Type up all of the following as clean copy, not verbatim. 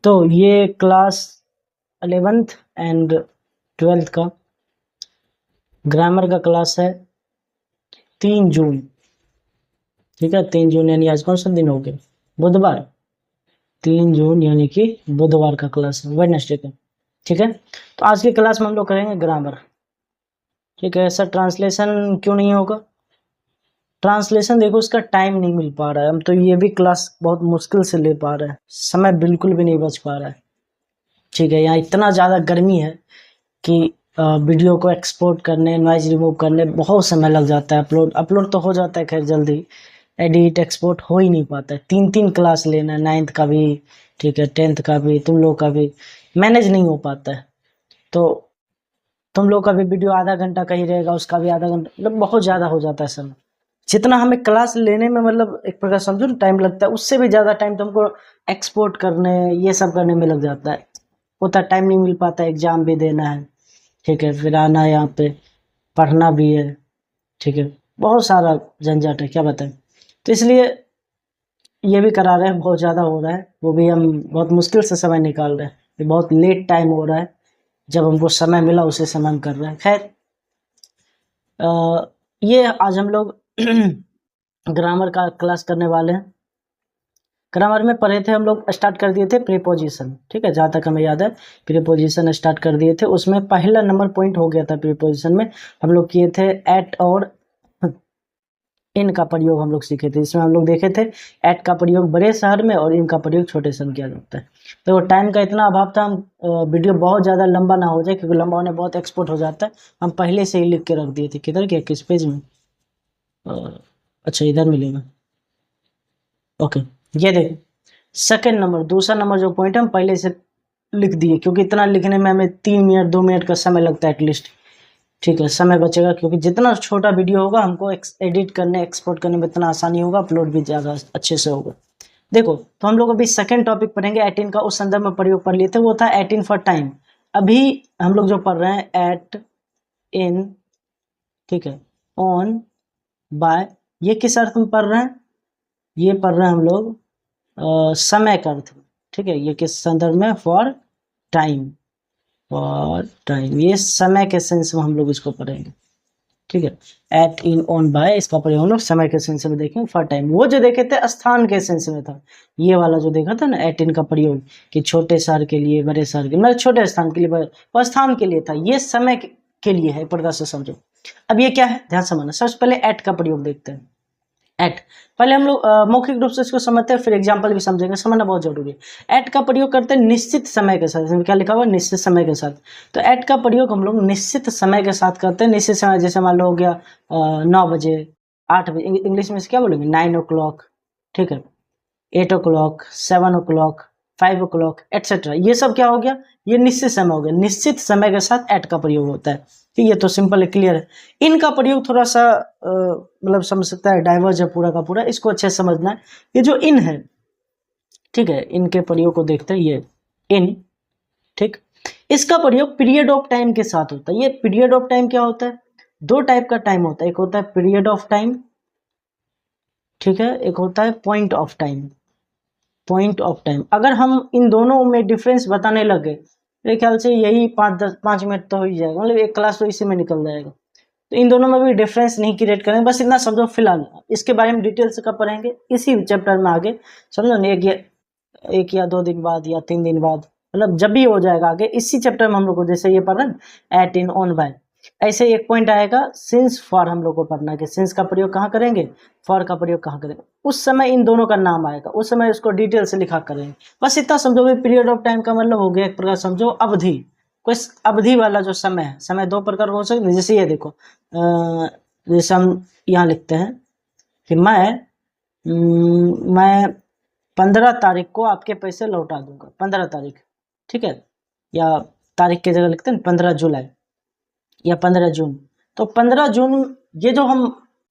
तो ये class 11th and 12th का ग्रामर का क्लास है 3 जून। ठीक है, 3 जून यानी आज कौन सा दिन हो गया? बुधवार। 3 जून यानी कि बुधवार का क्लास है, वेडनेसडे का। ठीक है, तो आज की क्लास में हम लोग करेंगे ग्रामर। ठीक है, सर ट्रांसलेशन क्यों नहीं होगा? ट्रांसलेशन देखो, उसका टाइम नहीं मिल पा रहा है, हम तो ये भी क्लास बहुत मुश्किल से ले पा रहे हैं, समय बिल्कुल भी नहीं बच पा रहा है। ठीक है, यहाँ इतना ज़्यादा गर्मी है कि वीडियो को एक्सपोर्ट करने, नॉइज रिमूव करने बहुत समय लग जाता है। अपलोड तो हो जाता है खैर जल्दी, एडिट एक्सपोर्ट हो ही नहीं पाता है। 3 क्लास लेना है, 9th का भी, ठीक है, 10th का भी, तुम लोग का भी मैनेज नहीं हो पाता है। तो तुम लोग का भी वीडियो आधा घंटा का ही रहेगा, उसका भी आधा घंटा, मतलब बहुत ज़्यादा हो जाता है समय। जितना हमें क्लास लेने में मतलब एक प्रकार समझो ना टाइम लगता है, उससे भी ज़्यादा टाइम तुमको एक्सपोर्ट करने, ये सब करने में लग जाता है। उतना टाइम नहीं मिल पाता, एग्जाम भी देना है, ठीक है, फिर आना है यहाँ पे, पढ़ना भी है, ठीक है, बहुत सारा झंझट है, क्या बताएं। तो इसलिए ये भी करा रहे हैं, बहुत ज़्यादा हो रहा है, वो भी हम बहुत मुश्किल से समय निकाल रहे हैं। ये बहुत लेट टाइम हो रहा है, जब हमको समय मिला उसे समय हम कर रहे हैं। खैर, ये आज हम लोग ग्रामर का क्लास करने वाले हैं। ग्रामर में पढ़े थे हम लोग, स्टार्ट कर दिए थे प्रीपोजिशन। ठीक है, जहाँ तक हमें याद है प्रीपोजिशन स्टार्ट कर दिए थे। उसमें पहला नंबर पॉइंट हो गया था प्रीपोजिशन में, हम लोग किए थे एट और इन का प्रयोग हम लोग सीखे थे। इसमें हम लोग देखे थे एट का प्रयोग बड़े शहर में और इन का प्रयोग छोटे शहर में किया जाता है। तो टाइम का इतना अभाव था, हम वीडियो बहुत ज़्यादा लंबा ना हो जाए, क्योंकि लंबा होने बहुत एक्सपोर्ट हो जाता है। हम पहले से ही लिख के रख दिए थे। किधर क्या, किस पेज में? अच्छा, इधर मिलेगा। ओके, ये देखो सेकेंड नंबर, दूसरा नंबर जो पॉइंट है हम पहले से लिख दिए, क्योंकि इतना लिखने में हमें 3 मिनट 2 मिनट का समय लगता है एटलीस्ट। ठीक है, समय बचेगा, क्योंकि जितना छोटा वीडियो होगा हमको एडिट करने, एक्सपोर्ट करने में इतना आसानी होगा, अपलोड भी ज़्यादा अच्छे से होगा। देखो, तो हम लोग अभी सेकंड टॉपिक पढ़ेंगे 18 का। उस संदर्भ में प्रयोग पढ़ लिए थे, वो था 18 फॉर टाइम। अभी हम लोग जो पढ़ रहे हैं एट, इन, ठीक है, ऑन, बाय, ये किस अर्थ में पढ़ रहे हैं? ये पढ़ रहे हैं हम लोग समय का अर्थ में। ठीक है, ये किस संदर्भ में? फॉर टाइम, फॉर टाइम, ये समय के सेंस में हम लोग इसको पढ़ेंगे। ठीक है, एट, इन, ऑन, बाय, इसका प्रयोग हम लोग समय के सेंस में देखेंगे। फॉर टाइम वो जो देखे थे स्थान के सेंस में था, ये वाला जो देखा था ना एट, इन का प्रयोग, कि छोटे शहर के लिए, बड़े शहर के, मतलब छोटे स्थान के लिए, वो स्थान के लिए था, ये समय के लिए है, एक प्रकार से समझो। अब ये क्या है, ध्यान समझना। सबसे पहले एट का प्रयोग देखते हैं। एट, पहले हम लोग मौखिक रूप से इसको समझते हैं, फिर एग्जाम्पल भी समझेंगे, समझना बहुत जरूरी है। एट का प्रयोग करते हैं निश्चित समय के साथ। इसमें क्या लिखा हुआ? निश्चित समय के साथ। तो एट का प्रयोग हम लोग निश्चित समय के साथ करते हैं। निश्चित समय जैसे मान लो हो गया 9 बजे, 8 बजे, इंग्लिश में क्या बोलेंगे? 9 o'clock, ठीक है, 8 o'clock, 7 o'clock, 5 o'clock, एटसेट्रा। ये सब क्या हो गया? ये निश्चित समय हो गया। निश्चित समय के साथ एट का प्रयोग होता है। ठीक, ये तो सिंपल है, क्लियर है। इनका प्रयोग थोड़ा सा मतलब समझ सकता है, डाइवर्ज है पूरा का पूरा, इसको अच्छे से समझना है। ये जो इन है, ठीक है, इनके प्रयोग को देखते हैं। ये इन, ठीक, इसका प्रयोग पीरियड ऑफ टाइम के साथ होता है। ये पीरियड ऑफ टाइम क्या होता है? 2 टाइप का टाइम होता है, एक होता है पीरियड ऑफ टाइम, ठीक है, एक होता है point of time. Point of time, अगर हम इन दोनों में डिफरेंस बताने लगे, मेरे ख्याल से यही 5 मिनट तो हो ही जाएगा, मतलब एक क्लास तो इसी में निकल जाएगा। तो इन दोनों में भी डिफरेंस नहीं क्रिएट करेंगे, बस इतना समझो फिलहाल। इसके बारे में डिटेल से कब पढ़ेंगे? इसी चैप्टर में आगे, समझो ना, एक या 2 दिन बाद या 3 दिन बाद, मतलब जब भी हो जाएगा आगे, इसी चैप्टर में हम लोग को, जैसे ये पढ़ रहे हैं एट, इन, ऑन, बाय, ऐसे एक पॉइंट आएगा सिंस, फॉर, हम लोग को पढ़ना है कि सिंस का प्रयोग कहाँ करेंगे, फॉर का प्रयोग कहाँ करेंगे। उस समय इन दोनों का नाम आएगा, उस समय उसको डिटेल से लिखा करेंगे। बस इतना समझो भी, पीरियड ऑफ टाइम का मतलब हो गया एक प्रकार समझो अवधि। कोई अवधि वाला जो समय है, समय 2 प्रकार हो सकते हैं। जैसे ये देखो, जैसे हम यहाँ लिखते हैं कि मैं 15 तारीख को आपके पैसे लौटा दूंगा, 15 तारीख, ठीक है, या तारीख की जगह लिखते हैं 15 जुलाई या 15 जून। तो 15 जून, ये जो हम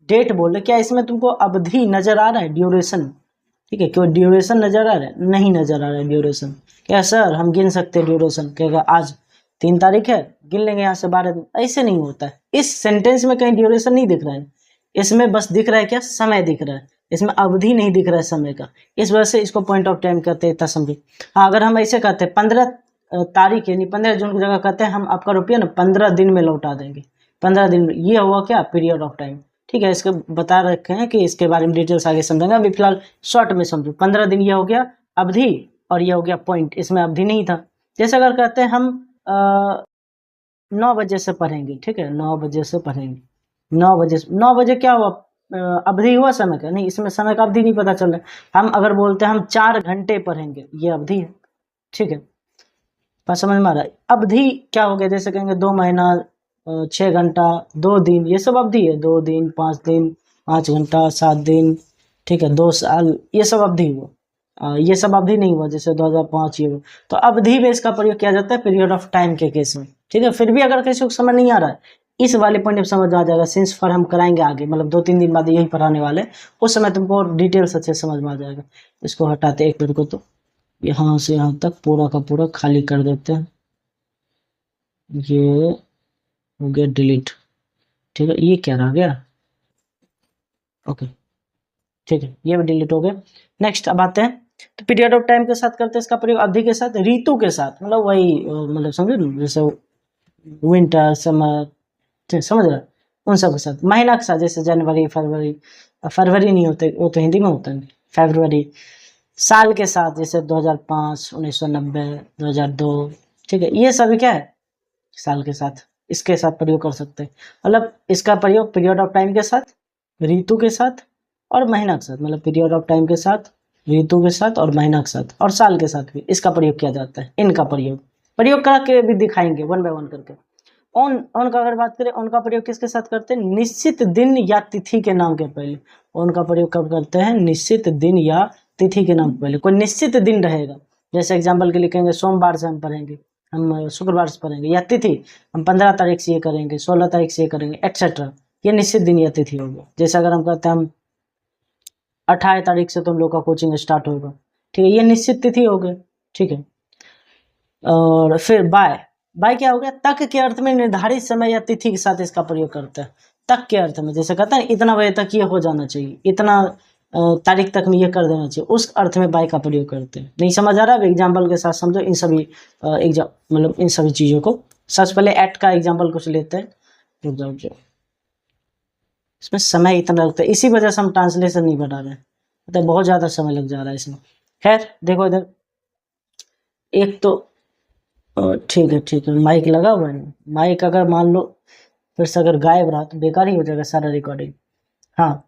डेट बोले, क्या इसमें तुमको अवधि नजर आ रहा है? ड्यूरेशन, ठीक है, क्यों ड्यूरेशन नजर आ रहा है? नहीं नजर आ रहा है ड्यूरेशन। क्या सर हम गिन सकते हैं ड्यूरेशन? कहेगा आज 3 तारीख है, गिन लेंगे यहाँ से 12 दिन। ऐसे नहीं होता है। इस सेंटेंस में कहीं ड्यूरेशन नहीं दिख रहा है, इसमें बस दिख रहा है क्या? समय दिख रहा है। इसमें अवधि नहीं दिख रहा है समय का, इस वजह से इसको पॉइंट ऑफ टाइम कहते हैं, इतना समझो। हाँ, अगर हम ऐसे कहते हैं 15 तारीख यानी 15 जून की जगह कहते हैं हम आपका रुपया ना 15 दिन में लौटा देंगे, 15 दिन में, ये हुआ क्या, पीरियड ऑफ टाइम। ठीक है, इसके बता रखे हैं कि इसके बारे में डिटेल्स आगे समझेंगे, अभी फिलहाल शॉर्ट में समझो। 15 दिन ये हो गया अवधि, और ये हो गया पॉइंट, इसमें अवधि नहीं था। जैसे अगर कहते हैं हम 9 बजे से पढ़ेंगे, ठीक है, 9 बजे से पढ़ेंगे, 9 बजे क्या हुआ, अवधि हुआ समय का, नहीं, इसमें समय का अवधि नहीं पता चल रहा है। हम अगर बोलते हैं हम 4 घंटे पढ़ेंगे, ये अवधि है। ठीक है, बात समझ में आ रहा है। अवधि क्या हो गया, जैसे कहेंगे 2 महीना, 6 घंटा, 2 दिन, ये सब अवधि है। 2 दिन, 5 दिन, 5 घंटा, 7 दिन, ठीक है, 2 साल, ये सब अवधि हुआ। ये सब अवधि नहीं हुआ, जैसे 2005 ये हुआ। तो अवधि में इसका प्रयोग किया जाता है पीरियड ऑफ टाइम के केस में। ठीक है, फिर भी अगर किसी को समझ नहीं आ रहा है, इस वाले पॉइंट में समझ आ जाएगा, सिंस फॉर हम कराएंगे आगे, मतलब 2-3 दिन बाद यही पढ़ाने वाले, उस समय तुमको डिटेल्स अच्छे से समझ में आ जाएगा। इसको हटाते एक मिनट को, तो यहाँ से यहाँ तक पूरा का पूरा खाली कर देते हैं, ये हो गया डिलीट। ठीक है, ये क्या रह गया, ओके, ठीक है, ये भी डिलीट हो गया। नेक्स्ट अब आते हैं, तो पीरियड ऑफ टाइम के साथ करते हैं इसका प्रयोग, अवधि के साथ, ऋतु के साथ, मतलब वही मतलब समझे ना, जैसे विंटर, समर, समझ रहा है, उन सब के साथ। महीना के साथ, जैसे जनवरी, फरवरी, फरवरी नहीं होते, वो तो हिंदी में होता है, फरवरी। साल के साथ, जैसे 2005, 1990, 2002, ठीक है, ये सभी क्या है, साल के साथ, इसके साथ प्रयोग कर सकते हैं। मतलब इसका प्रयोग पीरियड ऑफ टाइम के साथ, ऋतु के साथ और महीना के साथ, मतलब पीरियड ऑफ टाइम के साथ, ऋतु के साथ और महीना के साथ और साल के साथ भी इसका प्रयोग किया जाता है। इनका प्रयोग प्रयोग करके भी दिखाएंगे वन बाय वन करके। ऑन ऑन का अगर बात करें, ऑन का प्रयोग किसके साथ करते हैं, निश्चित दिन या तिथि के नाम के पहले। ऑन का प्रयोग कब करते हैं, निश्चित दिन या तिथि के नाम के पहले, कोई निश्चित दिन रहेगा। जैसे एग्जाम्पल के लिखेंगे, सोमवार से हम पढ़ेंगे, हम शुक्रवार से पढ़ेंगे, या तिथि हम 15 तारीख से ये करेंगे, 16 तारीख से ये करेंगे, एक्सेट्रा, ये निश्चित दिन या तिथि होगा। जैसे अगर हम कहते हैं हम 28 तारीख से तुम लोग का कोचिंग स्टार्ट होगा, ठीक है, ये निश्चित तिथि हो गई। ठीक है, और फिर बाय, बाय क्या हो गया, तक के अर्थ में निर्धारित समय या तिथि के साथ इसका प्रयोग करते हैं। तक के अर्थ में, जैसे कहता है इतना बजे तक ये हो जाना चाहिए, इतना तारीख तक में ये कर देना चाहिए, उस अर्थ में बाय का प्रयोग करते हैं। नहीं समझ आ रहा, अब एग्जाम्पल के साथ समझो इन सभी मतलब इन सभी चीज़ों को। सबसे पहले एट का एग्जाम्पल कुछ लेते हैं, जो इसमें समय इतना लगता है, इसी वजह से हम ट्रांसलेशन नहीं बना रहे हैं, मतलब बहुत ज़्यादा समय लग जा रहा है इसमें। खैर देखो इधर, एक तो ठीक है, ठीक है, माइक लगा हुआ है, माइक अगर मान लो फिर से अगर गायब रहा तो बेकार ही हो जाएगा सारा रिकॉर्डिंग। हाँ,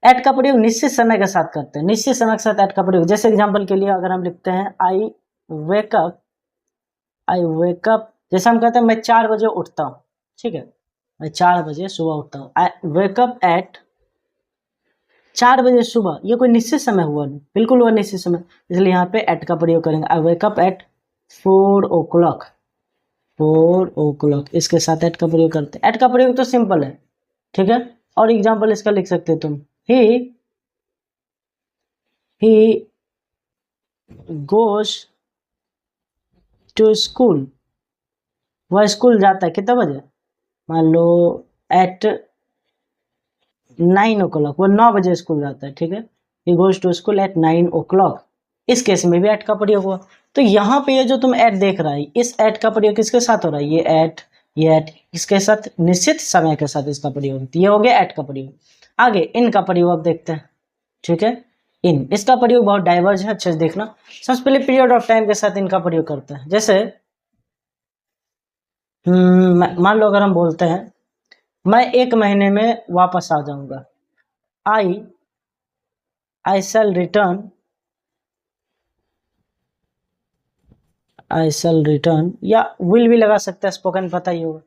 ऐट का प्रयोग निश्चित समय के साथ करते हैं, निश्चित समय के साथ ऐट का प्रयोग। जैसे एग्जांपल के लिए अगर हम लिखते हैं वेकअप आई वेकअप, जैसे हम कहते हैं मैं 4 बजे उठता हूँ, ठीक है, मैं 4 बजे सुबह उठता हूँ, आई वेकअप एट 4 बजे सुबह, ये कोई निश्चित समय हुआ नहीं, बिल्कुल हुआ निश्चित समय, इसलिए यहाँ पे एट का प्रयोग करेंगे। I wake up at 4 o'clock, 4 o'clock, इसके साथ एट का प्रयोग करते हैं। एट का प्रयोग तो सिंपल है, ठीक है, और एग्जाम्पल इसका लिख सकते हो तुम, ही गोज टू स्कूल, वह स्कूल जाता है कितना बजे, मान लो एट 9 o'clock, वो 9 बजे स्कूल जाता है, ठीक है, he goes to school at 9 o'clock। इस केस में भी एट का प्रयोग हुआ। तो यहाँ पे ये जो तुम एट देख रहा है, इस एट का प्रयोग किसके साथ हो रहा है, ये एट इसके साथ निश्चित समय के साथ इसका प्रयोग, ये हो गया एट का प्रयोग। आगे इन का प्रयोग अब देखते हैं, ठीक है, इन, इसका प्रयोग बहुत डाइवर्ज है, अच्छे से देखना। सबसे पहले पीरियड ऑफ टाइम के साथ इनका प्रयोग करते हैं। जैसे मान लो अगर हम बोलते हैं मैं 1 महीने में वापस आ जाऊंगा, आई आई शैल रिटर्न, आई शैल रिटर्न, या विल भी लगा सकते हैं, स्पोकन पता ही होगा।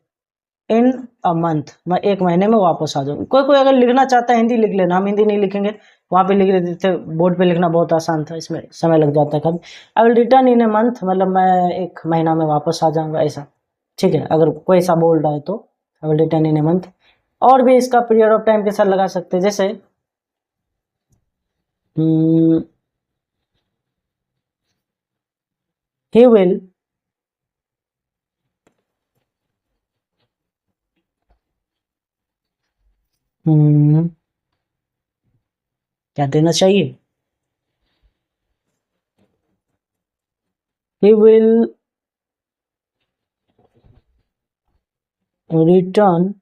इन अ मंथ, मैं 1 महीने में वापस आ जाऊंगा। कोई कोई अगर लिखना चाहता है हिंदी लिख लेना, हम हिंदी नहीं लिखेंगे, वहाँ पे लिख लेते थे, बोर्ड पे लिखना बहुत आसान था, इसमें समय लग जाता है कभी। आई will return in a month, मतलब मैं 1 महीना में वापस आ जाऊंगा, ऐसा, ठीक है, अगर कोई ऐसा बोल रहा है तो आई will return in a month. और भी इसका पीरियड ऑफ टाइम के साथ लगा सकते हैं, जैसे he will क्या देना चाहिए? he will return,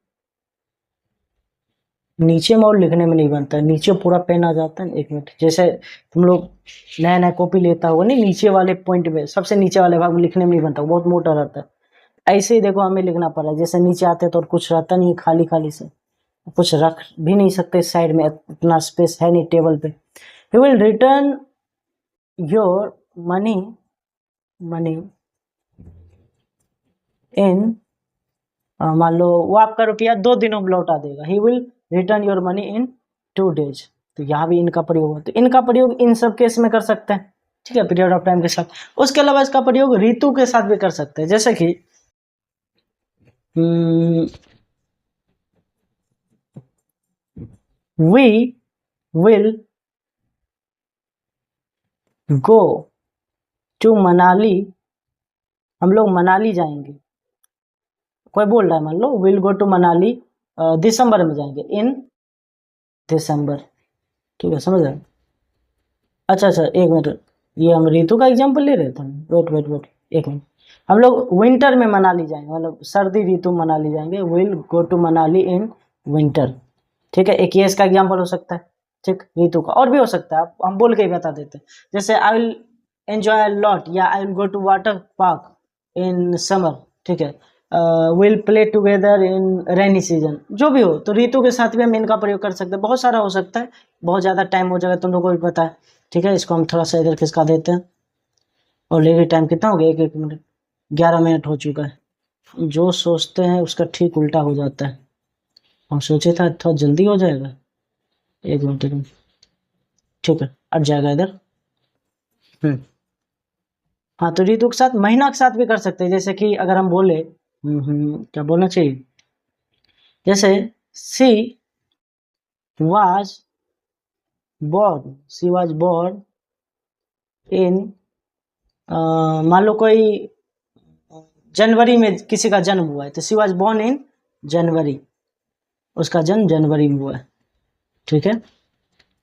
नीचे मोड़ लिखने में नहीं बनता है, नीचे पूरा पेन आ जाता है। एक मिनट, जैसे तुम लोग नया नया कॉपी लेता होगा नहीं, नीचे वाले पॉइंट में, सबसे नीचे वाले भाग में लिखने में नहीं बनता, बहुत मोटा रहता है। ऐसे ही देखो हमें लिखना पड़ा, जैसे नीचे आते तो और कुछ रहता नहीं, खाली खाली से, कुछ रख भी नहीं सकते साइड में, इतना स्पेस है नहीं टेबल पे। He will return your money in, मान लो वो आपका रुपया 2 दिनों में लौटा देगा। He will return your money in 2 days. तो यहाँ भी इनका प्रयोग हो, तो इनका प्रयोग इन सब केस में कर सकते हैं, ठीक है, पीरियड ऑफ टाइम के साथ। उसके अलावा इसका प्रयोग ऋतु के साथ भी कर सकते हैं, जैसे कि we will go to Manali, हम लोग मनाली जाएंगे। कोई बोल रहा है, मान लो विल गो टू मनाली दिसंबर में जाएंगे, इन दिसंबर, ठीक है, समझ रहे? अच्छा एक मिनट, ये हम ऋतु का एग्जाम्पल ले रहे थे। वेट एक मिनट, हम लोग विंटर में मनाली जाएंगे, मतलब सर्दी ऋतु मनाली जाएंगे, will go to Manali in winter, ठीक है। एक ये इसका एग्जाम्पल हो सकता है, ठीक, ऋतु का। और भी हो सकता है, हम बोल के ही बता देते हैं, जैसे I will enjoy a lot, या I will go to water park in summer, ठीक है, will play together in rainy season, जो भी हो। तो ऋतु के साथ भी हम इनका प्रयोग कर सकते हैं, बहुत सारा हो सकता है, बहुत ज़्यादा टाइम हो जाएगा, तुम लोगों को भी पता है, ठीक है। इसको हम थोड़ा सा इधर खिसका देते हैं। और लेकिन टाइम कितना हो गया? एक मिनट, 11 मिनट हो चुका है। जो सोचते हैं उसका ठीक उल्टा हो जाता है। हम सोचे था थोड़ा जल्दी हो जाएगा, एक मिनट, ठीक है, अट जाएगा इधर। हाँ, तो ऋतु के साथ महीना के साथ भी कर सकते हैं, जैसे कि अगर हम बोले क्या बोलना चाहिए, जैसे सी वाज born इन, मान लो कोई जनवरी में किसी का जन्म हुआ है, तो she was born in January, उसका जन्म जनवरी में हुआ है, ठीक है।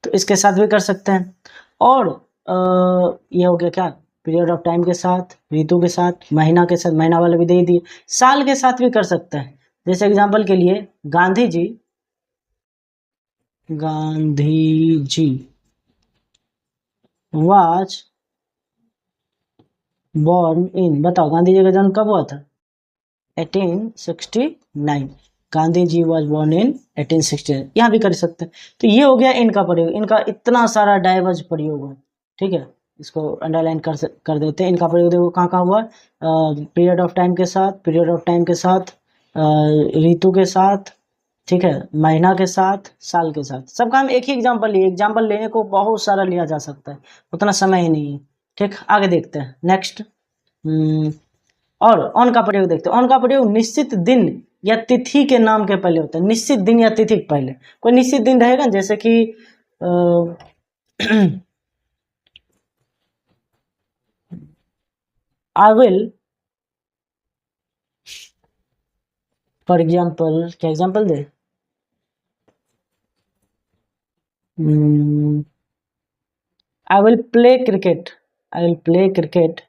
तो इसके साथ भी कर सकते हैं। और ये हो गया क्या, पीरियड ऑफ टाइम के साथ, ऋतु के साथ, महीना के साथ, महीना वाले भी दे दिए। साल के साथ भी कर सकते हैं, जैसे एग्जांपल के लिए Gandhi ji was born in, बताओ गांधी जी का जन्म कब हुआ था? 1869, Gandhi ji was born in 1869, यहाँ भी कर सकते हैं। तो ये हो गया इनका प्रयोग, इनका इतना सारा डाइवर्स प्रयोग है, ठीक है। इसको अंडरलाइन कर देते हैं। इनका प्रयोग देखो कहाँ कहाँ हुआ, पीरियड ऑफ टाइम के साथ, पीरियड ऑफ टाइम के साथ, ऋतु के साथ, ठीक है, महीना के साथ, साल के साथ। सबका हम एक ही एग्जाम्पल लिए, एग्जाम्पल लेने को बहुत सारा लिया जा सकता है, उतना समय ही नहीं है, ठीक। आगे देखते हैं नेक्स्ट। और ऑन का प्रयोग देखते हैं। ऑन का प्रयोग निश्चित दिन या तिथि के नाम के पहले होता है, निश्चित दिन या तिथि के पहले कोई निश्चित दिन रहेगा, जैसे कि आई विल, फॉर एग्जाम्पल, क्या example they, I will play cricket, I will play cricket,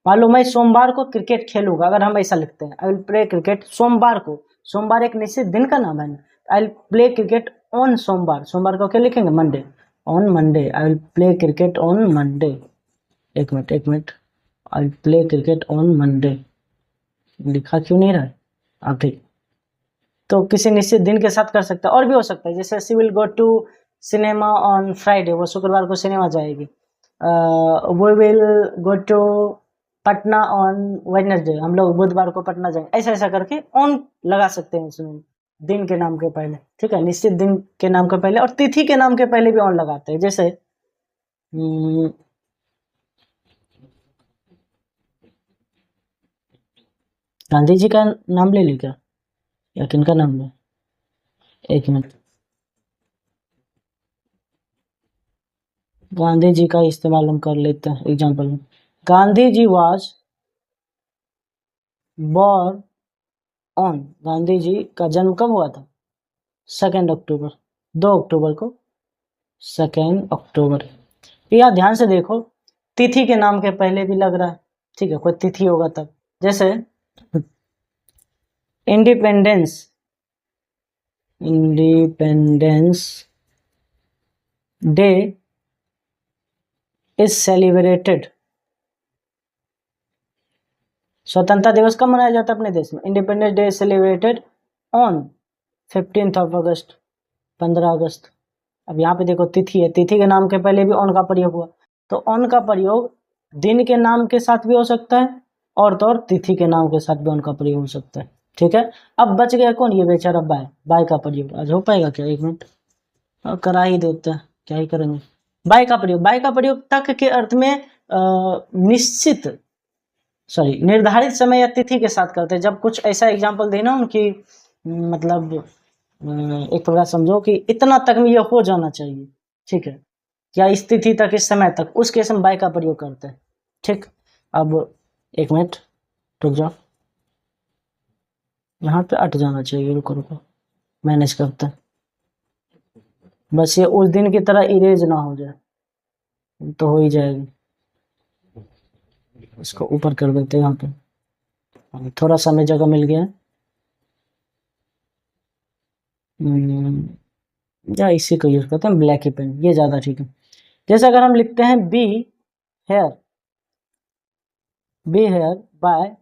मान लो मैं सोमवार को क्रिकेट खेलूंगा, अगर हम ऐसा लिखते हैं, आई विल प्ले क्रिकेट सोमवार को, सोमवार एक निश्चित दिन का नाम है ना, I will play cricket on सोमवार, सोमवार को क्या लिखेंगे, Monday, on Monday, I will play cricket on Monday. एक minute, I will play cricket on Monday, लिखा क्यों नहीं रहा है? आप ठीक, तो किसी निश्चित दिन के साथ कर सकते हैं। और भी हो सकता है, जैसे she will go to cinema on Friday, वो शुक्रवार को सिनेमा जाएगी। We will go to Patna on Wednesday, हम लोग बुधवार को पटना जाएंगे, ऐसा ऐसा करके ऑन लगा सकते हैं उसमें, दिन के नाम के पहले, ठीक है, निश्चित दिन के नाम के पहले, और तिथि के नाम के पहले भी ऑन लगाते हैं। जैसे गांधी जी का नाम ले ली क्या, या किनका नाम ले, एक मिनट, गांधी जी का इस्तेमाल हम कर लेते हैं एग्जाम्पल में। Gandhi ji was born on, Gandhi ji का जन्म कब हुआ था? 2 अक्टूबर, 2 अक्टूबर को, 2 अक्टूबर। यहाँ ध्यान से देखो, तिथि के नाम के पहले भी लग रहा है, ठीक है, कोई तिथि होगा तब। जैसे इंडिपेंडेंस डे इज सेलिब्रेटेड। स्वतंत्रता दिवस कब मनाया जाता है अपने देश में? Independence day is celebrated on 15 अगस्त, 15 अगस्त। अब यहाँ पे देखो तिथि है, तिथि के नाम के पहले भी ऑन का प्रयोग हुआ, तो ऑन का प्रयोग दिन के नाम के साथ भी हो सकता है और तो और तिथि के नाम के साथ भी ऑन का प्रयोग हो सकता है, ठीक है। अब बच गया कौन? ये बेचारा बाय। बाय का प्रयोग आज हो पाएगा क्या? 1 मिनट करा ही देते हैं, क्या ही करेंगे। बाय का प्रयोग, बाय का प्रयोग तक के अर्थ में निश्चित निर्धारित समय या तिथि के साथ करते हैं। जब कुछ ऐसा एग्जाम्पल देना उनकी, मतलब एक प्रकार समझो कि इतना तक में ये हो जाना चाहिए, ठीक है, या इस तिथि तक, इस समय तक, उस केस में बाय का प्रयोग करते हैं, ठीक। अब 1 मिनट रुक जाओ, यहाँ पे अट जाना चाहिए, रुको मैनेज करते हैं। बस ये उस दिन की तरह इरेज ना हो जाए, तो हो ही जाएगी। इसको ऊपर कर देते हैं, यहाँ पे थोड़ा सा हमें जगह मिल गया है, या इसी को यूज करते हैं, ब्लैक ही पेन, ये ज्यादा ठीक है। जैसे अगर हम लिखते हैं बी हेयर बाय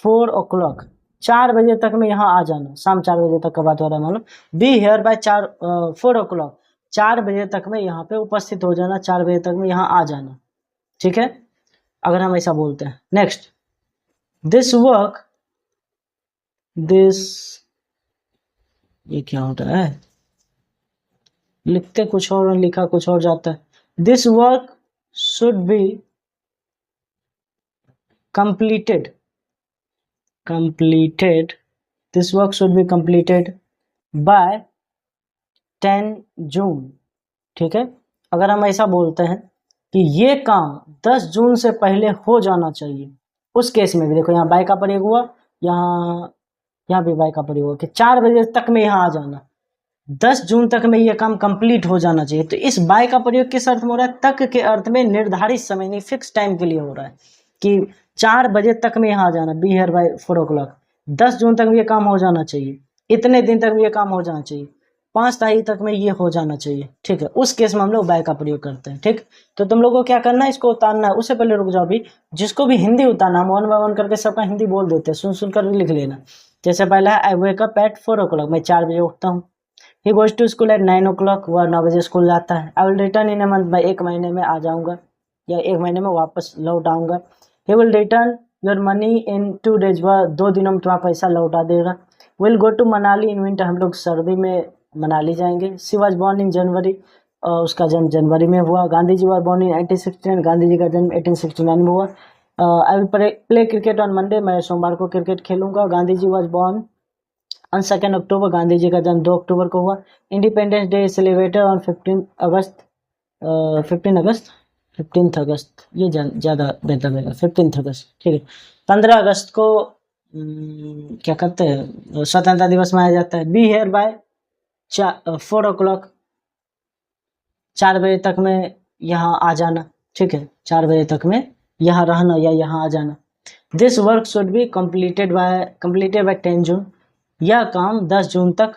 4 o'clock, 4 बजे तक में यहाँ आ जाना, शाम 4 बजे तक का बात हो रहा है, मतलब बी हेयर बाय 4 o'clock, 4 बजे तक में यहाँ पे उपस्थित हो जाना, 4 बजे तक में यहाँ आ जाना, ठीक है, अगर हम ऐसा बोलते हैं। नेक्स्ट, दिस ये क्या होता है, लिखते कुछ और लिखा कुछ और जाता है। This work should be completed, this work should be completed by 10 जून, ठीक है। अगर हम ऐसा बोलते हैं कि ये काम 10 जून से पहले हो जाना चाहिए, उस केस में भी देखो यहाँ बाय का प्रयोग हुआ, यहाँ भी बाय का प्रयोग हुआ कि 4 बजे तक में यहाँ आ जाना, 10 जून तक में ये काम कंप्लीट हो जाना चाहिए। तो इस बाय का प्रयोग किस अर्थ में हो रहा है? तक के अर्थ में, निर्धारित समय नहीं, फिक्स टाइम के लिए हो रहा है कि 4 बजे तक में यहाँ आ जाना, बी हेयर बाय 4 o'clock, 10 जून तक में ये काम हो जाना चाहिए, इतने दिन तक में ये काम हो जाना चाहिए, 5 तारीख तक में ये हो जाना चाहिए, ठीक है। उस केस में हम लोग बाय का प्रयोग करते हैं, ठीक। तो तुम लोगों को क्या करना है, इसको उतारना है। उससे पहले रुक जाओ, भी जिसको भी हिंदी उतारना, हम 1 by 1 करके सबका हिंदी बोल देते हैं, सुन कर भी लिख लेना। जैसे पहला है, आई वेक अप एट 4 o'clock, मैं 4 बजे उठता हूँ। He goes to school at 9 o'clock, वह 9 बजे स्कूल जाता है। I will return in a month, मैं 1 महीने में आ जाऊंगा या 1 महीने में वापस लौट आऊंगा। He will return your money in 2 days, वह 2 दिनों में तुम्हारा पैसा लौटा देगा। Will go to Manali in winter, हम लोग सर्दी में मनाली जाएंगे। She was born in January, उसका जन्म जनवरी में हुआ। Gandhi ji was born in 1869, Gandhi ji का जन्म 1869 में हुआ। I will play cricket on Monday, मैं सोमवार को क्रिकेट खेलूंगा। Gandhi ji was born on 2 October, Gandhi ji का जन्म 2 अक्टूबर को हुआ। इंडिपेंडेंस डे सेलिब्रेटेड ऑन 15 अगस्त, 15 अगस्त, ये ज़्यादा बेहतर रहेगा, 15 अगस्त, ठीक है। 15 अगस्त को क्या कहते हैं, स्वतंत्रता दिवस मनाया जाता है। बी हेयर बाय 4 o'clock, 4 बजे तक में यहाँ आ जाना, ठीक है, 4 बजे तक में यहाँ रहना या यहाँ आ जाना। This work should be completed by 10 जून, यह काम 10 जून तक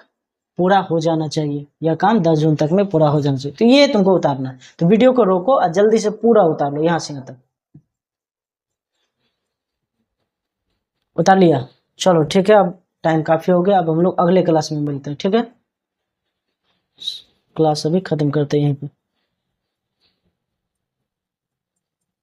पूरा हो जाना चाहिए, यह काम 10 जून तक में पूरा हो जाना चाहिए। तो ये तुमको उतारना है, तो वीडियो को रोको और जल्दी से पूरा उतार लो, यहाँ से यहाँ तक उतार लिया। चलो ठीक है, अब टाइम काफ़ी हो गया, अब हम लोग अगले क्लास में मिलते हैं, ठीक है। क्लास अभी ख़त्म करते हैं यहीं पे।